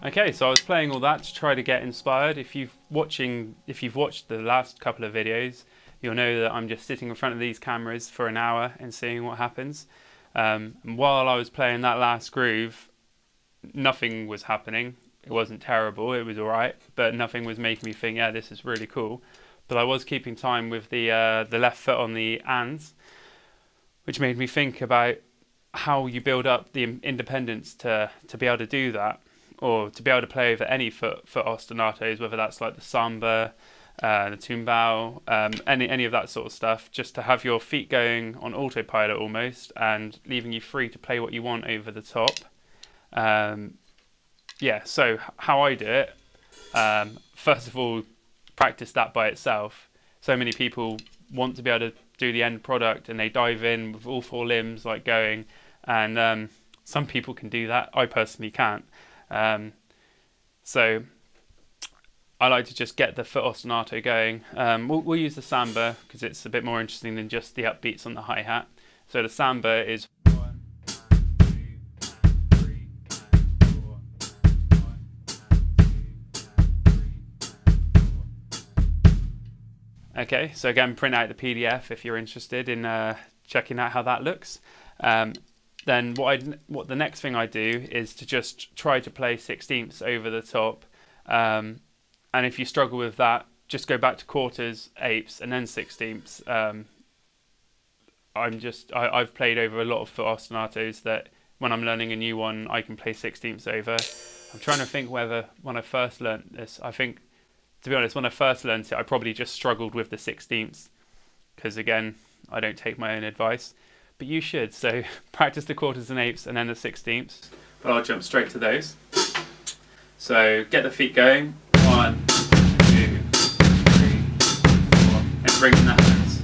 Okay, so I was playing all that to try to get inspired. If you've watched the last couple of videos, you'll know that I'm just sitting in front of these cameras for an hour and seeing what happens. And while I was playing that last groove, nothing was happening. It wasn't terrible, it was alright, but nothing was making me think, yeah, this is really cool. But I was keeping time with the left foot on the ands, which made me think about how you build up the independence to be able to do that, or to be able to play over any foot ostinatos, whether that's like the Samba, the tumbao, any of that sort of stuff, just to have your feet going on autopilot almost and leaving you free to play what you want over the top. Yeah, so how I do it, first of all, practice that by itself. So many people want to be able to do the end product and they dive in with all four limbs like going, and some people can do that. I personally can't. So I like to just get the foot ostinato going. We'll use the Samba because it's a bit more interesting than just the upbeats on the hi-hat. So the Samba is 1, 2, 3, 4, 4. Okay, so again, print out the PDF if you're interested in checking out how that looks. Then what the next thing I do is to just try to play 16ths over the top. And if you struggle with that, just go back to quarters, eighths, and then 16ths. I've played over a lot of foot ostinatos that when I'm learning a new one, I can play 16ths over. I'm trying to think whether when I first learnt this, I think, to be honest, when I first learnt it, I probably just struggled with the 16ths. Because again, I don't take my own advice. But you should, so practice the quarters and eighths and then the 16ths. But I'll jump straight to those. So get the feet going. 1, 2, 3, 4, and bring in the hands.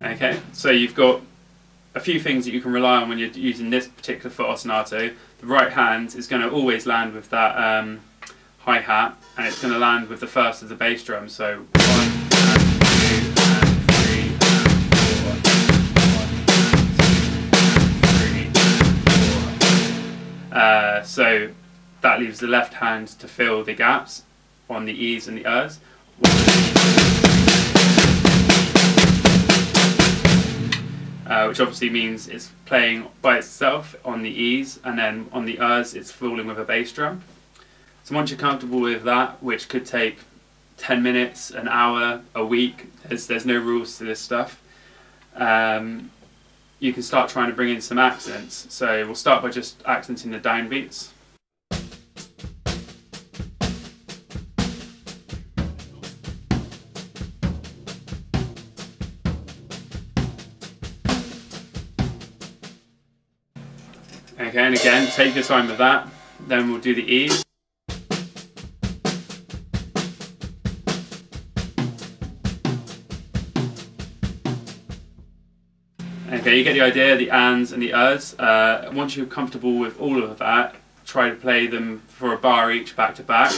Okay, so you've got a few things that you can rely on when you're using this particular foot ostinato. The right hand is going to always land with that hi-hat, and it's going to land with the first of the bass drum. So 1 and 2 and 3 and 4. 1, 2 and 3 and 4. So that leaves the left hand to fill the gaps on the E's and the U's. Which obviously means it's playing by itself on the E's, and then on the U's it's filling with a bass drum. So once you're comfortable with that, which could take 10 minutes, an hour, a week, there's no rules to this stuff, you can start trying to bring in some accents. So we'll start by just accenting the downbeats. Okay, and again, take your time with that. Then we'll do the E's. Okay, you get the idea, the ands and the us. Once you're comfortable with all of that, try to play them for a bar each back to back.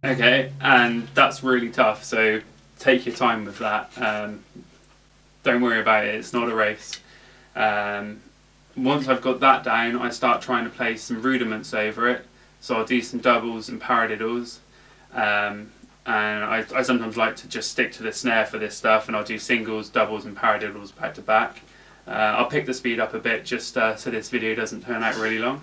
Okay, and that's really tough, so take your time with that. Don't worry about it, it's not a race. Once I've got that down, I start trying to play some rudiments over it. So I'll do some doubles and paradiddles. And I sometimes like to just stick to the snare for this stuff, and I'll do singles, doubles and paradiddles back to back. I'll pick the speed up a bit just so this video doesn't turn out really long.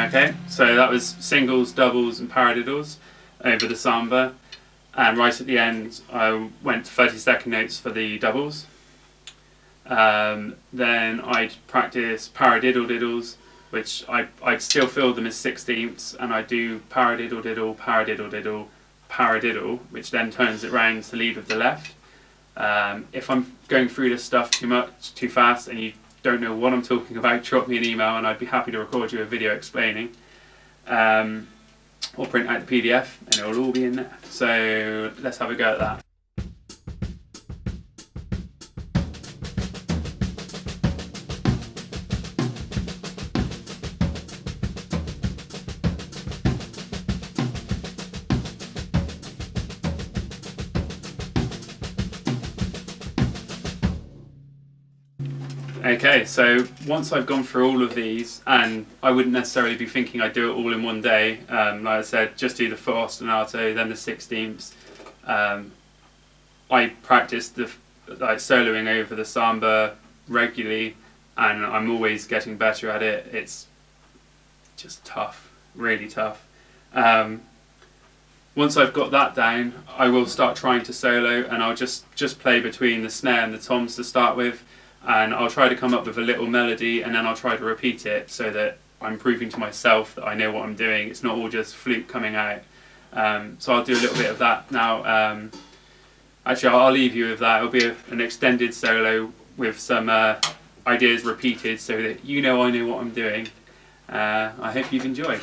Okay, so that was singles, doubles and paradiddles over the samba, and right at the end I went to 30-second notes for the doubles. Then I'd practice paradiddle diddles, which I'd still feel them as 16ths, and I'd do paradiddle diddle, paradiddle diddle, paradiddle, which then turns it round to lead with the left. If I'm going through this stuff too fast and you don't know what I'm talking about, drop me an email and I'd be happy to record you a video explaining. Or print out the PDF and it'll all be in there. So let's have a go at that. Okay, so once I've gone through all of these, and I wouldn't necessarily be thinking I'd do it all in one day, like I said, just do the foot ostanato, then the 16ths. I practiced like soloing over the samba regularly, and I'm always getting better at it. It's just tough, really tough. Once I've got that down, I will start trying to solo, and I'll just play between the snare and the toms to start with. And I'll try to come up with a little melody, and then I'll try to repeat it so that I'm proving to myself that I know what I'm doing. It's not all just flute coming out. So I'll do a little bit of that now. Actually, I'll leave you with that. It'll be an extended solo with some ideas repeated so that you know I know what I'm doing. I hope you've enjoyed.